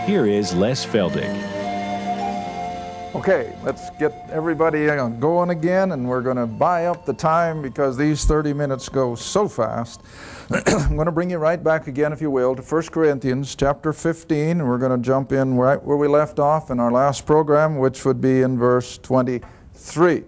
here is Les Feldick. Okay, let's get everybody going again, and we're going to buy up the time because these 30 minutes go so fast. I'm going to bring you right back again, if you will, to 1 Corinthians chapter 15, and we're going to jump in right where we left off in our last program, which would be in verse 23.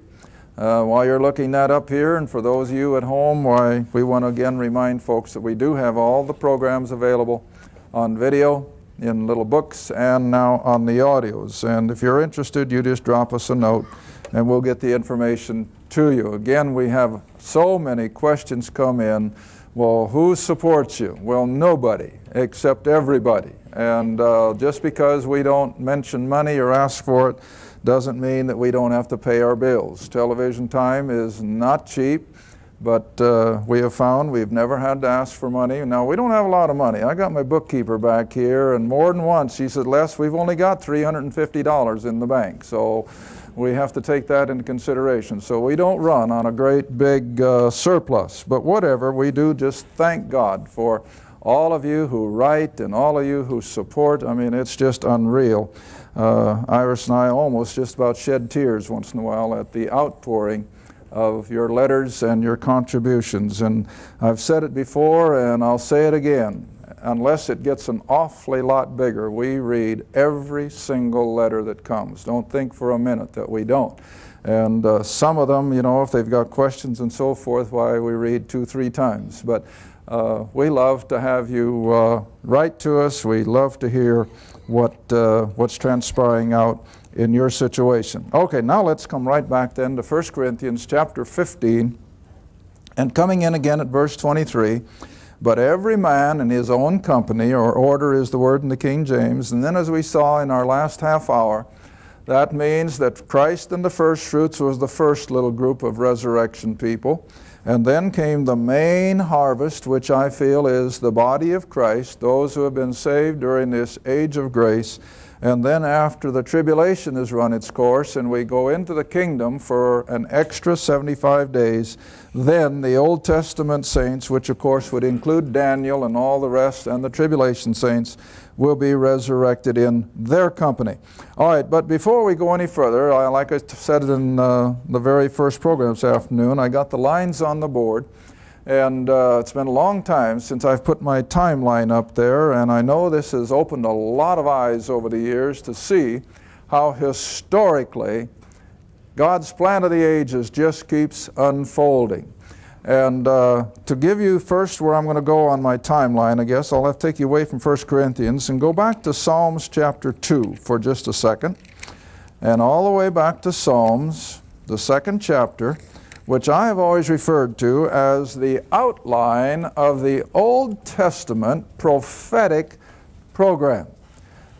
While you're looking that up here, and for those of you at home, we want to again remind folks that we do have all the programs available on video, in little books, and now on the audios. And if you're interested, you just drop us a note and we'll get the information to you. Again, we have so many questions come in. Well, who supports you? Well, nobody except everybody. And just because we don't mention money or ask for it doesn't mean that we don't have to pay our bills. Television time is not cheap. But we have found we've never had to ask for money. Now, we don't have a lot of money. I got my bookkeeper back here, and more than once she said, Les, we've only got $350 in the bank. So we have to take that into consideration. So we don't run on a great big surplus. But whatever, we do just thank God for all of you who write and all of you who support. I mean, it's just unreal. Iris and I almost just about shed tears once in a while at the outpouring of your letters and your contributions. And I've said it before and I'll say it again, unless it gets an awfully lot bigger, we read every single letter that comes. Don't think for a minute that we don't. And some of them, you know, if they've got questions and so forth, why we read 2-3 times. But we love to have you write to us. We love to hear what's transpiring out in your situation. Okay, now let's come right back then to 1 Corinthians chapter 15, and coming in again at verse 23, but every man in his own company, or order is the word in the King James, and then as we saw in our last half hour, that means that Christ and the first fruits was the first little group of resurrection people, and then came the main harvest, which I feel is the body of Christ, those who have been saved during this age of grace. And then after the tribulation has run its course and we go into the kingdom for an extra 75 days, then the Old Testament saints, which of course would include Daniel and all the rest and the tribulation saints, will be resurrected in their company. All right, but before we go any further, like I said in the very first program this afternoon, I got the lines on the board. And it's been a long time since I've put my timeline up there, and I know this has opened a lot of eyes over the years to see how historically God's plan of the ages just keeps unfolding. And to give you first where I'm going to go on my timeline, I guess I'll have to take you away from 1 Corinthians and go back to Psalms chapter 2 for just a second. And all the way back to Psalms, the 2nd chapter, which I have always referred to as the outline of the Old Testament prophetic program.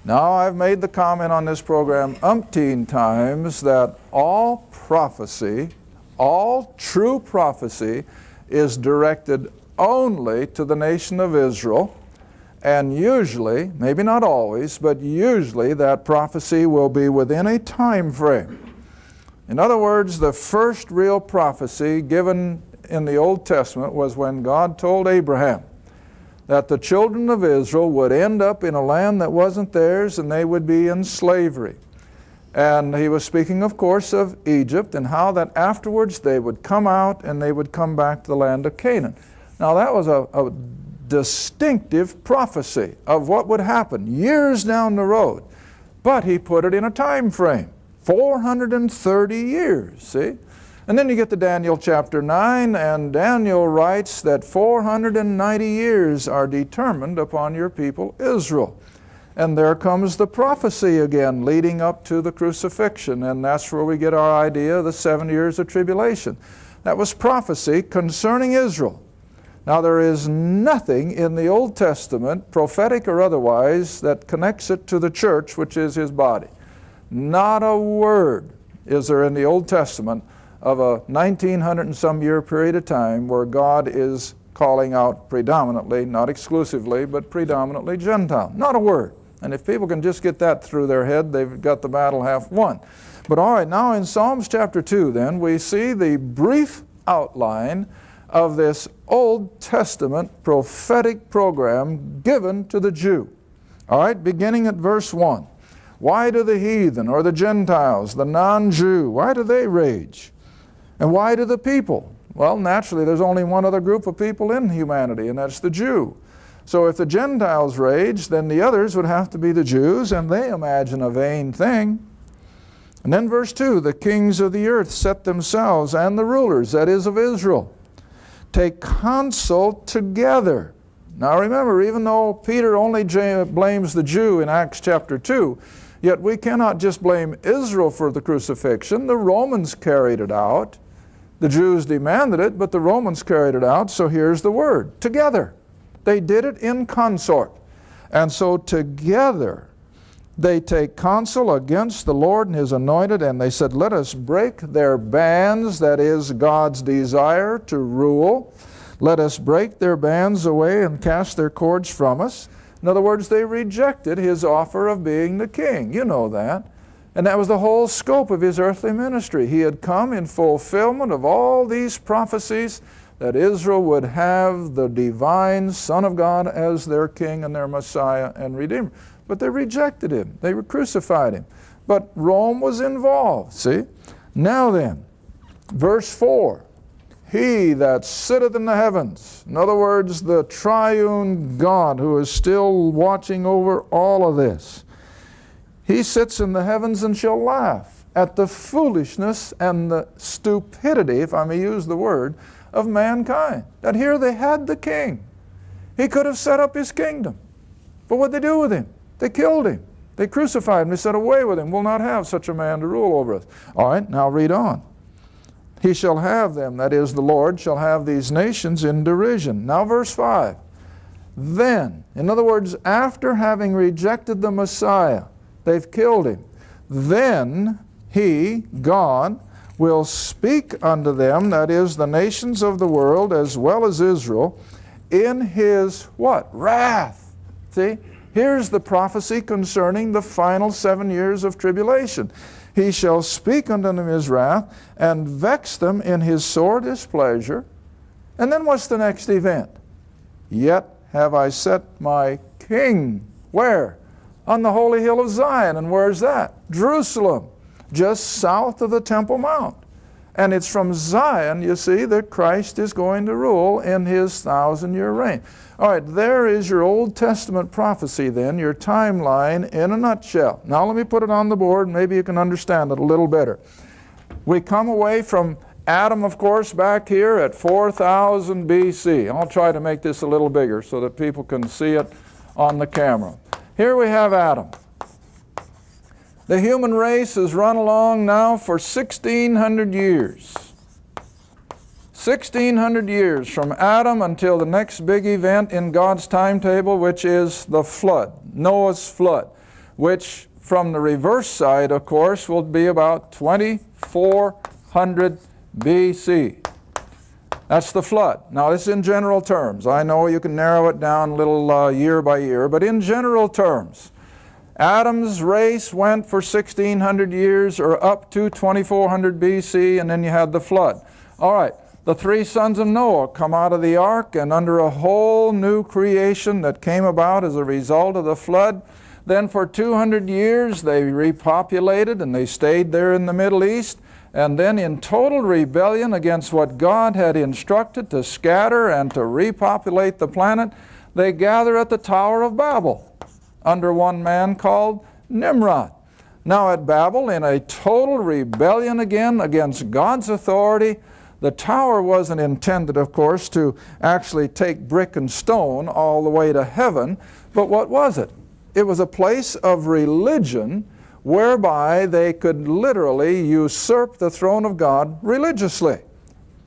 Now, I've made the comment on this program umpteen times that all prophecy, all true prophecy, is directed only to the nation of Israel, and usually, maybe not always, but usually that prophecy will be within a time frame. In other words, the first real prophecy given in the Old Testament was when God told Abraham that the children of Israel would end up in a land that wasn't theirs and they would be in slavery. And he was speaking, of course, of Egypt and how that afterwards they would come out and they would come back to the land of Canaan. Now that was a distinctive prophecy of what would happen years down the road, but he put it in a time frame. 430 years, see? And then you get to Daniel chapter 9, and Daniel writes that 490 years are determined upon your people Israel. And there comes the prophecy again leading up to the crucifixion, and that's where we get our idea of the 7 years of tribulation. That was prophecy concerning Israel. Now there is nothing in the Old Testament, prophetic or otherwise, that connects it to the church, which is his body. Not a word is there in the Old Testament of a 1900 and some year period of time where God is calling out predominantly, not exclusively, but predominantly Gentile. Not a word. And if people can just get that through their head, they've got the battle half won. But all right, now in Psalms chapter 2 then, we see the brief outline of this Old Testament prophetic program given to the Jew. All right, beginning at verse 1. Why do the heathen or the Gentiles, the non-Jew, why do they rage? And why do the people? Well, naturally, there's only one other group of people in humanity, and that's the Jew. So if the Gentiles rage, then the others would have to be the Jews, and they imagine a vain thing. And then verse 2, the kings of the earth set themselves, and the rulers, that is of Israel, take counsel together. Now remember, even though Peter only blames the Jew in Acts chapter 2, yet we cannot just blame Israel for the crucifixion. The Romans carried it out. The Jews demanded it, but the Romans carried it out. So here's the word, together. They did it in consort. And so together they take counsel against the Lord and His anointed, and they said, let us break their bands, that is God's desire to rule. Let us break their bands away and cast their cords from us. In other words, they rejected His offer of being the king. You know that. And that was the whole scope of His earthly ministry. He had come in fulfillment of all these prophecies that Israel would have the divine Son of God as their king and their Messiah and Redeemer. But they rejected Him. They crucified Him. But Rome was involved, see? Now then, verse 4. He that sitteth in the heavens, in other words, the triune God who is still watching over all of this, He sits in the heavens and shall laugh at the foolishness and the stupidity, if I may use the word, of mankind. That here they had the king. He could have set up his kingdom. But what did they do with him? They killed him. They crucified him. They said, away with him. We'll not have such a man to rule over us. All right, now read on. He shall have them, that is, the Lord shall have these nations in derision. Now verse 5. Then, in other words, after having rejected the Messiah, they've killed him. Then He, God, will speak unto them, that is, the nations of the world as well as Israel, in His what? Wrath. See? Here's the prophecy concerning the final 7 years of tribulation. He shall speak unto them His wrath, and vex them in His sore displeasure. And then what's the next event? Yet have I set my king, where? On the holy hill of Zion. And where's that? Jerusalem, just south of the Temple Mount. And it's from Zion, you see, that Christ is going to rule in His 1,000-year reign. All right, there is your Old Testament prophecy then, your timeline in a nutshell. Now let me put it on the board, maybe you can understand it a little better. We come away from Adam, of course, back here at 4000 BC. I'll try to make this a little bigger so that people can see it on the camera. Here we have Adam. The human race has run along now for 1,600 years. 1,600 years from Adam until the next big event in God's timetable, which is the flood, Noah's flood, which from the reverse side, of course, will be about 2400 BC. That's the flood. Now, this is in general terms. I know you can narrow it down a little year by year, but in general terms, Adam's race went for 1,600 years or up to 2400 BC, and then you had the flood. All right, the three sons of Noah come out of the ark, and under a whole new creation that came about as a result of the flood, then for 200 years they repopulated and they stayed there in the Middle East, and then in total rebellion against what God had instructed to scatter and to repopulate the planet, they gather at the Tower of Babel under one man called Nimrod. Now at Babel, in a total rebellion again against God's authority, the tower wasn't intended, of course, to actually take brick and stone all the way to heaven, but what was it? It was a place of religion whereby they could literally usurp the throne of God religiously.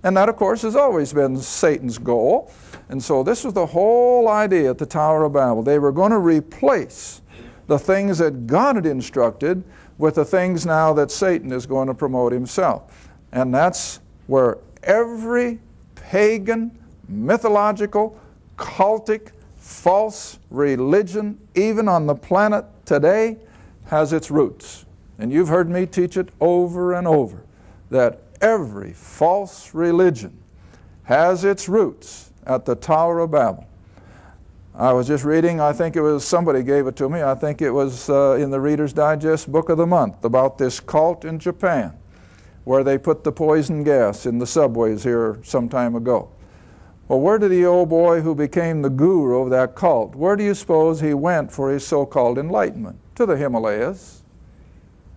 And that, of course, has always been Satan's goal. And so this was the whole idea at the Tower of Babel. They were going to replace the things that God had instructed with the things now that Satan is going to promote himself. And that's where every pagan, mythological, cultic, false religion, even on the planet today, has its roots. And you've heard me teach it over and over, that every false religion has its roots at the Tower of Babel. I was just reading, I think it was, somebody gave it to me, I think it was in the Reader's Digest Book of the Month, about this cult in Japan where they put the poison gas in the subways here some time ago. Well, where did the old boy who became the guru of that cult, where do you suppose he went for his so-called enlightenment? To the Himalayas.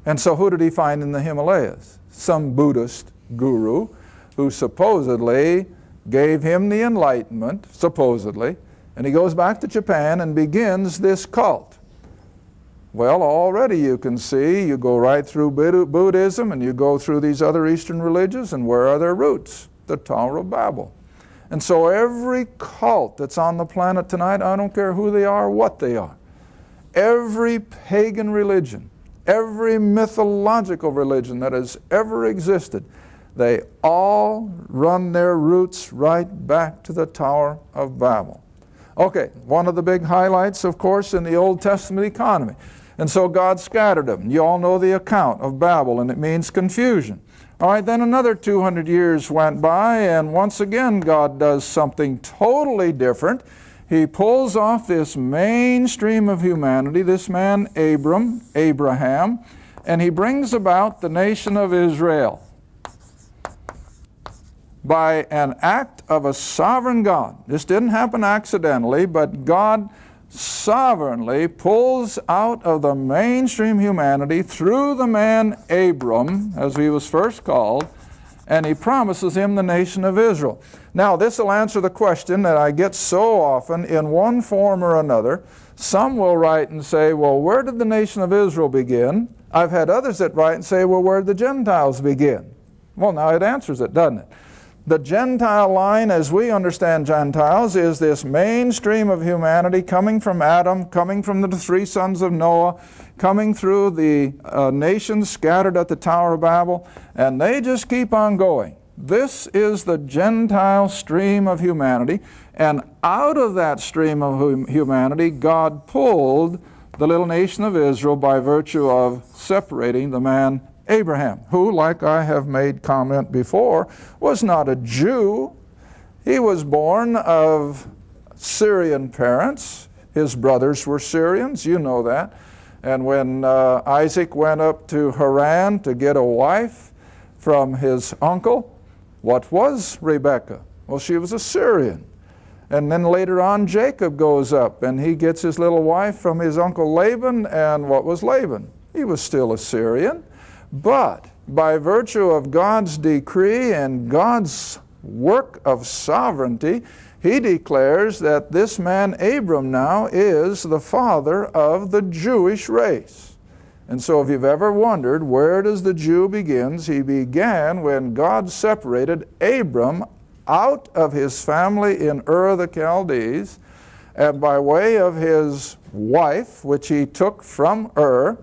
And so who did he find in the Himalayas? Some Buddhist guru who supposedly gave him the enlightenment, supposedly, and he goes back to Japan and begins this cult. Well, already you can see, you go right through Buddhism and you go through these other Eastern religions, and where are their roots? The Tower of Babel. And so every cult that's on the planet tonight, I don't care who they are or what they are, every pagan religion, every mythological religion that has ever existed, they all run their roots right back to the Tower of Babel. Okay, one of the big highlights, of course, in the Old Testament economy. And so God scattered them. You all know the account of Babel, and it means confusion. All right, then another 200 years went by, and once again God does something totally different. He pulls off this mainstream of humanity, this man Abraham, and he brings about the nation of Israel by an act of a sovereign God. This didn't happen accidentally, but God sovereignly pulls out of the mainstream humanity through the man Abram, as he was first called, and he promises him the nation of Israel. Now, this will answer the question that I get so often in one form or another. Some will write and say, well, where did the nation of Israel begin? I've had others that write and say, well, where did the Gentiles begin? Well, now it answers it, doesn't it? The Gentile line, as we understand Gentiles, is this mainstream of humanity coming from Adam, coming from the three sons of Noah, coming through the nations scattered at the Tower of Babel, and they just keep on going. This is the Gentile stream of humanity, and out of that stream of humanity, God pulled the little nation of Israel by virtue of separating the man Abraham, who, like I have made comment before, was not a Jew. He was born of Syrian parents. His brothers were Syrians, you know that. And when Isaac went up to Haran to get a wife from his uncle, what was Rebekah? Well, she was a Syrian. And then later on, Jacob goes up and he gets his little wife from his uncle Laban, and what was Laban? He was still a Syrian. But by virtue of God's decree and God's work of sovereignty, he declares that this man Abram now is the father of the Jewish race. And so if you've ever wondered where does the Jew begins, he began when God separated Abram out of his family in Ur of the Chaldees, and by way of his wife, which he took from Ur,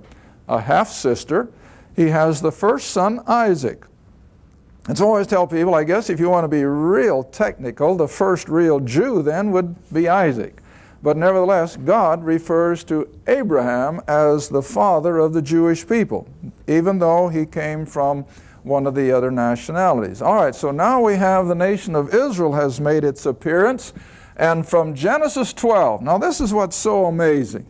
a half-sister, he has the first son, Isaac. And so I always tell people, I guess if you want to be real technical, the first real Jew then would be Isaac. But nevertheless, God refers to Abraham as the father of the Jewish people, even though he came from one of the other nationalities. All right, so now we have the nation of Israel has made its appearance, and from Genesis 12, now this is what's so amazing.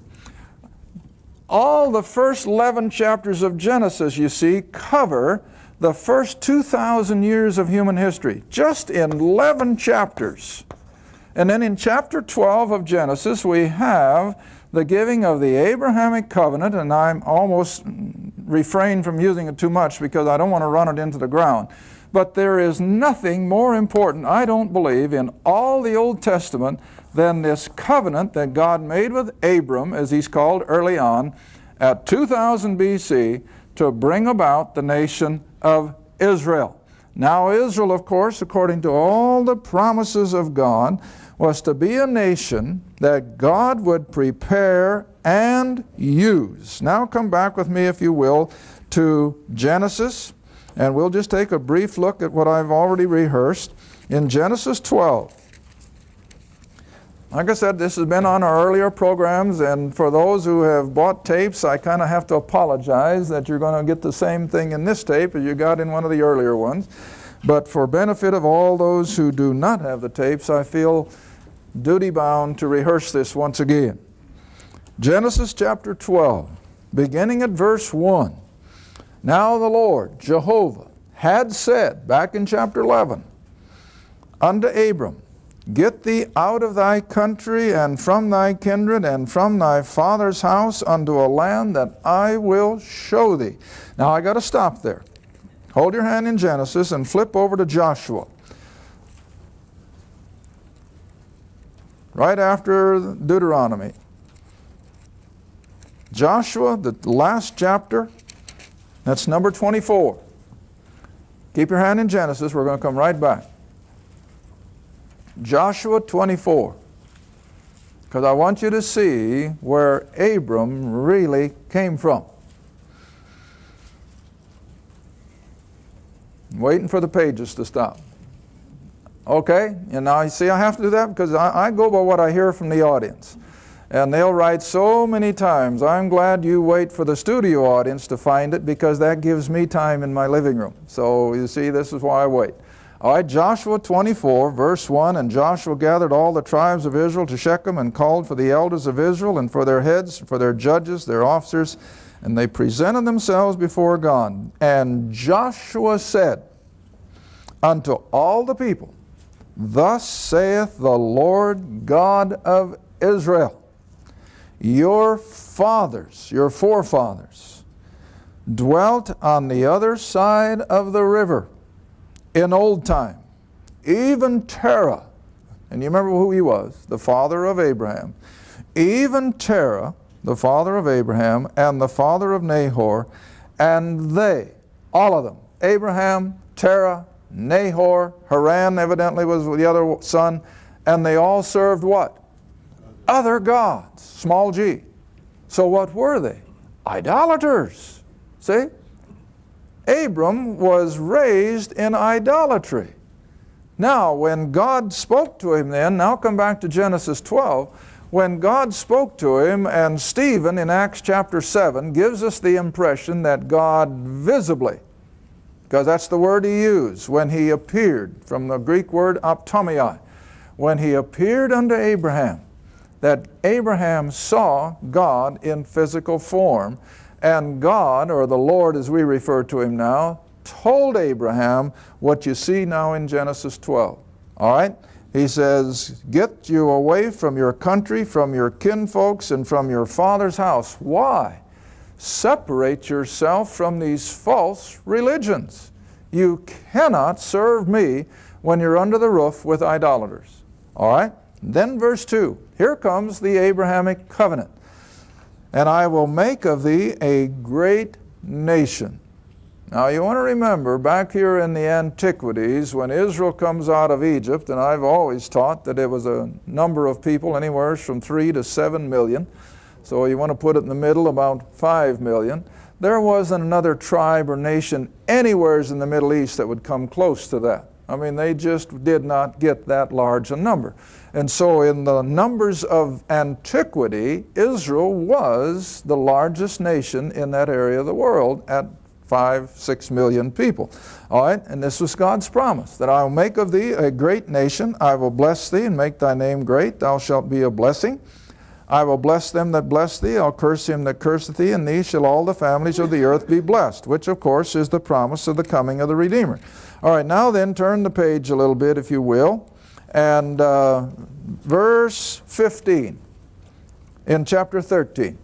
All the first 11 chapters of Genesis, you see, cover the first 2,000 years of human history, just in 11 chapters. And then in chapter 12 of Genesis, we have the giving of the Abrahamic covenant, and I'm almost refrain from using it too much because I don't want to run it into the ground. But there is nothing more important, I don't believe, in all the Old Testament than this covenant that God made with Abram, as he's called early on, at 2000 BC, to bring about the nation of Israel. Now Israel, of course, according to all the promises of God, was to be a nation that God would prepare and use. Now come back with me, if you will, to Genesis, and we'll just take a brief look at what I've already rehearsed. In Genesis 12, like I said, this has been on our earlier programs, and for those who have bought tapes, I kind of have to apologize that you're going to get the same thing in this tape as you got in one of the earlier ones. But for benefit of all those who do not have the tapes, I feel duty-bound to rehearse this once again. Genesis chapter 12, beginning at verse 1. Now the Lord, Jehovah, had said, back in chapter 11, unto Abram, Get thee out of thy country and from thy kindred and from thy father's house unto a land that I will show thee. Now I got to stop there. Hold your hand in Genesis and flip over to Joshua. Right after Deuteronomy. Joshua, the last chapter, that's number 24. Keep your hand in Genesis, we're going to come right back. Joshua 24. Because I want you to see where Abram really came from. I'm waiting for the pages to stop. Okay, and now you see I have to do that because I go by what I hear from the audience. And they'll write so many times, I'm glad you wait for the studio audience to find it because that gives me time in my living room. So you see, this is why I wait. All right, Joshua 24, verse 1, And Joshua gathered all the tribes of Israel to Shechem and called for the elders of Israel and for their heads, for their judges, their officers, and they presented themselves before God. And Joshua said unto all the people, Thus saith the Lord God of Israel, your fathers, your forefathers, dwelt on the other side of the river in old time, even Terah, and you remember who he was, the father of Abraham, even Terah, the father of Abraham, and the father of Nahor, and they, all of them, Abraham, Terah, Nahor, Haran evidently was the other son, and they all served what? Other gods, small g. So what were they? Idolaters. See? Abram was raised in idolatry. Now, when God spoke to him then, now come back to Genesis 12, when God spoke to him, and Stephen in Acts chapter 7 gives us the impression that God visibly, because that's the word he used, when he appeared, from the Greek word optomai, when he appeared unto Abraham, that Abraham saw God in physical form, and God, or the Lord as we refer to him now, told Abraham what you see now in Genesis 12. All right? He says, get you away from your country, from your kinfolks, and from your father's house. Why? Separate yourself from these false religions. You cannot serve me when you're under the roof with idolaters. All right? Then verse 2. Here comes the Abrahamic covenant. And I will make of thee a great nation. Now you want to remember, back here in the antiquities, when Israel comes out of Egypt, and I've always taught that it was a number of people, anywhere from 3 to 7 million. So you want to put it in the middle, about 5 million. There wasn't another tribe or nation anywhere in the Middle East that would come close to that. I mean, they just did not get that large a number. And so in the numbers of antiquity, Israel was the largest nation in that area of the world at 5-6 million people. All right, and this was God's promise, that I will make of thee a great nation. I will bless thee and make thy name great. Thou shalt be a blessing. I will bless them that bless thee. I'll curse him that curseth thee. In thee shall all the families of the earth be blessed, which of course is the promise of the coming of the Redeemer. All right, now then turn the page a little bit, if you will. And verse 15 in chapter 13.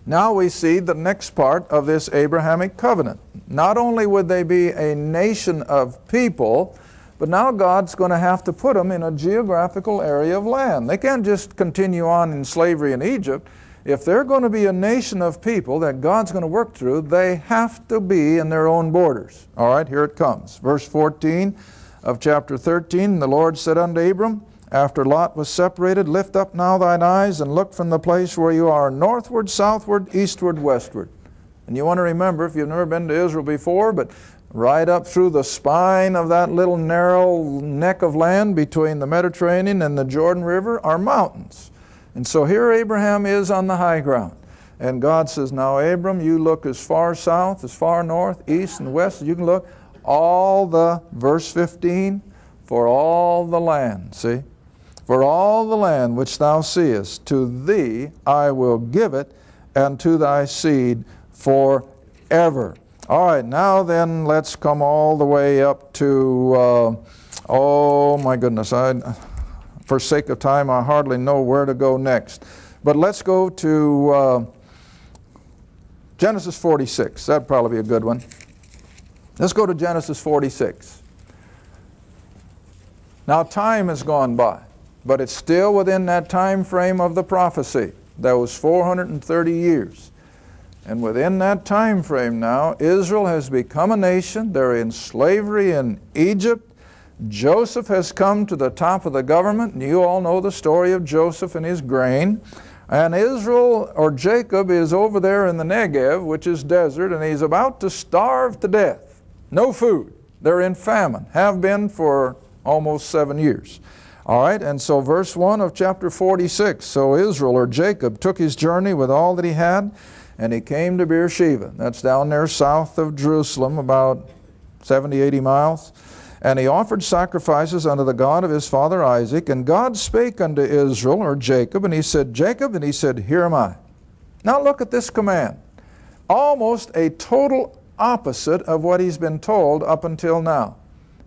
Now we see the next part of this Abrahamic covenant. Not only would they be a nation of people, but now God's going to have to put them in a geographical area of land. They can't just continue on in slavery in Egypt. If they're going to be a nation of people that God's going to work through, they have to be in their own borders. All right, here it comes. Verse 14 of chapter 13, the Lord said unto Abram, after Lot was separated, lift up now thine eyes and look from the place where you are northward, southward, eastward, westward. And you want to remember, if you've never been to Israel before, but right up through the spine of that little narrow neck of land between the Mediterranean and the Jordan River are mountains. And so here Abraham is on the high ground. And God says, now Abram, you look as far south, as far north, east, and west as you can look. All the, verse 15, for all the land, see? For all the land which thou seest, to thee I will give it, and to thy seed forever. All right, now then let's come all the way up to, oh my goodness, for sake of time I hardly know where to go next. But let's go to Genesis 46. That'd probably be a good one. Let's go to Genesis 46. Now time has gone by, but it's still within that time frame of the prophecy. That was 430 years. And within that time frame now, Israel has become a nation. They're in slavery in Egypt. Joseph has come to the top of the government, and you all know the story of Joseph and his grain. And Israel, or Jacob, is over there in the Negev, which is desert, and he's about to starve to death. No food. They're in famine, have been for almost 7 years. All right, and so verse 1 of chapter 46, so Israel, or Jacob, took his journey with all that he had, and he came to Beersheba. That's down there south of Jerusalem, about 70, 80 miles. And he offered sacrifices unto the God of his father Isaac. And God spake unto Israel, or Jacob, and he said, Jacob, and he said, Here am I. Now look at this command. Almost a total opposite of what he's been told up until now.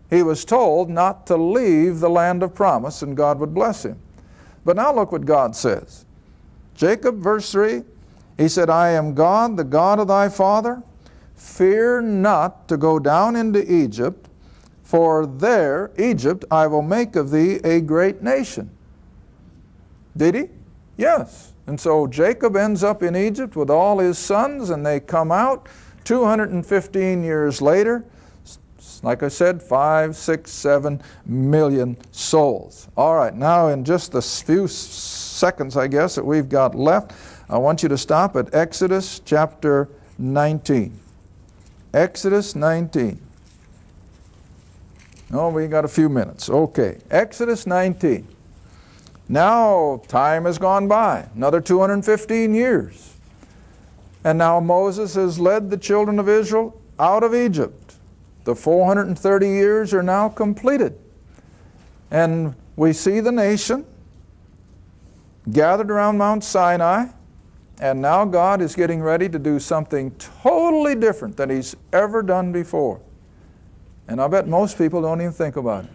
He was told not to leave the land of promise, and God would bless him. But now look what God says. Jacob, verse 3, he said, I am God, the God of thy father. Fear not to go down into Egypt, for there, Egypt, I will make of thee a great nation. Did he? Yes. And so Jacob ends up in Egypt with all his sons, and they come out 215 years later. Like I said, 5, 6, 7 million souls. All right, now in just the few seconds, I guess, that we've got left, I want you to stop at Exodus chapter 19. Exodus 19. Oh, we got a few minutes. Okay, Exodus 19. Now, time has gone by, another 215 years. And now Moses has led the children of Israel out of Egypt. The 430 years are now completed. And we see the nation gathered around Mount Sinai, and now God is getting ready to do something totally different than he's ever done before. And I bet most people don't even think about it.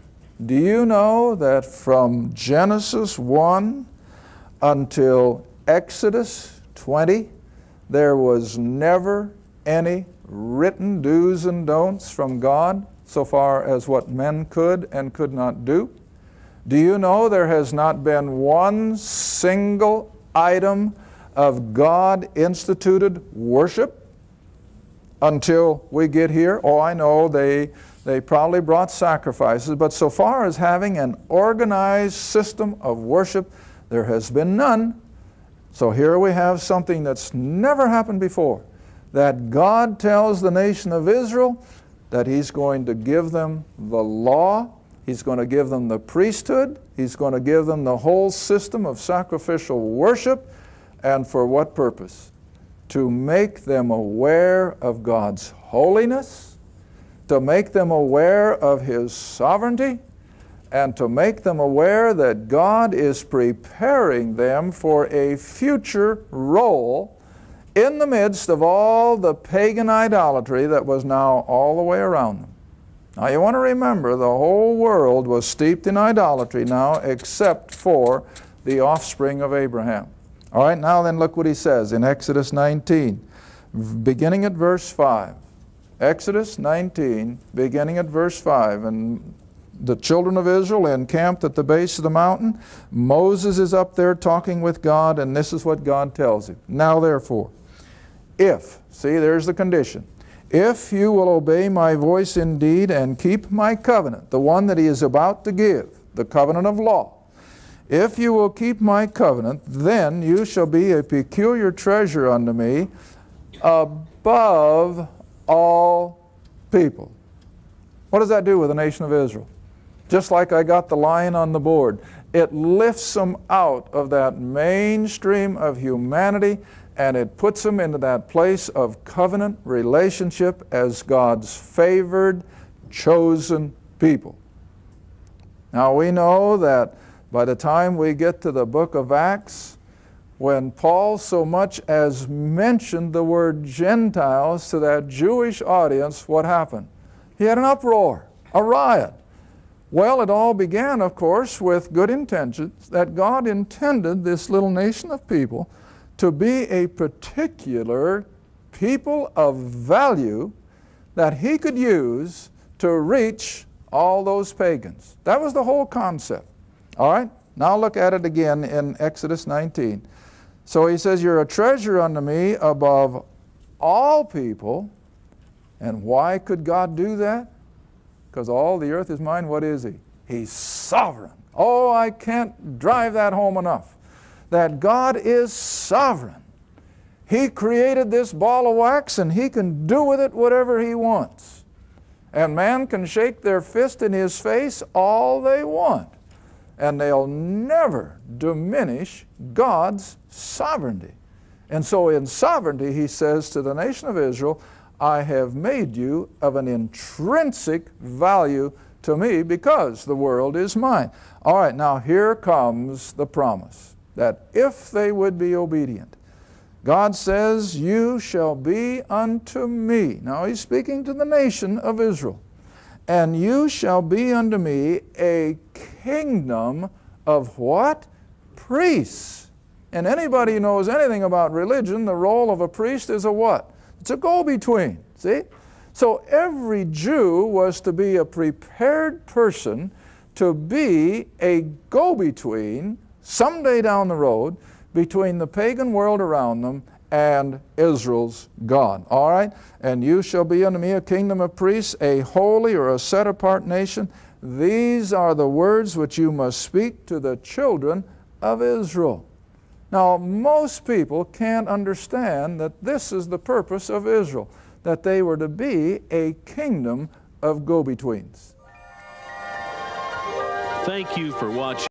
Do you know that from Genesis 1 until Exodus 20, there was never any written do's and don'ts from God so far as what men could and could not do? Do you know there has not been one single item of God-instituted worship until we get here? Oh, I know they probably brought sacrifices, but so far as having an organized system of worship, there has been none. So here we have something that's never happened before, that God tells the nation of Israel that he's going to give them the law, he's going to give them the priesthood, he's going to give them the whole system of sacrificial worship. And for what purpose? To make them aware of God's holiness, to make them aware of his sovereignty, and to make them aware that God is preparing them for a future role in the midst of all the pagan idolatry that was now all the way around them. Now you want to remember, the whole world was steeped in idolatry now except for the offspring of Abraham. All right, now then look what he says in Exodus 19, beginning at verse 5. Exodus 19, beginning at verse 5. And the children of Israel encamped at the base of the mountain. Moses is up there talking with God, and this is what God tells him. Now therefore, if, see, there's the condition, if you will obey my voice indeed and keep my covenant, the one that he is about to give, the covenant of law, if you will keep my covenant, then you shall be a peculiar treasure unto me above all people. What does that do with the nation of Israel? Just like I got the line on the board, it lifts them out of that mainstream of humanity, and it puts them into that place of covenant relationship as God's favored, chosen people. Now we know that By the time we get to the book of Acts, when Paul so much as mentioned the word Gentiles to that Jewish audience, what happened? He had an uproar, a riot. Well, it all began, of course, with good intentions, that God intended this little nation of people to be a particular people of value that He could use to reach all those pagans. That was the whole concept. All right? Now look at it again in Exodus 19. So He says, you're a treasure unto me above all people. And why could God do that? Because all the earth is mine. What is He? He's sovereign. Oh, I can't drive that home enough. That God is sovereign. He created this ball of wax and He can do with it whatever He wants. And man can shake their fist in His face all they want, and they'll never diminish God's sovereignty. And so in sovereignty, He says to the nation of Israel, I have made you of an intrinsic value to me because the world is mine. All right, now here comes the promise that if they would be obedient, God says, you shall be unto me. Now He's speaking to the nation of Israel. And you shall be unto me a kingdom of what? Priests. And anybody who knows anything about religion, the role of a priest is a what? It's a go-between, see? So every Jew was to be a prepared person to be a go-between someday down the road between the pagan world around them and Israel's God. All right? And you shall be unto me a kingdom of priests, a holy or a set-apart nation. These are the words which you must speak to the children of Israel. Now, most people can't understand that this is the purpose of Israel, that they were to be a kingdom of go-betweens. Thank you for watching.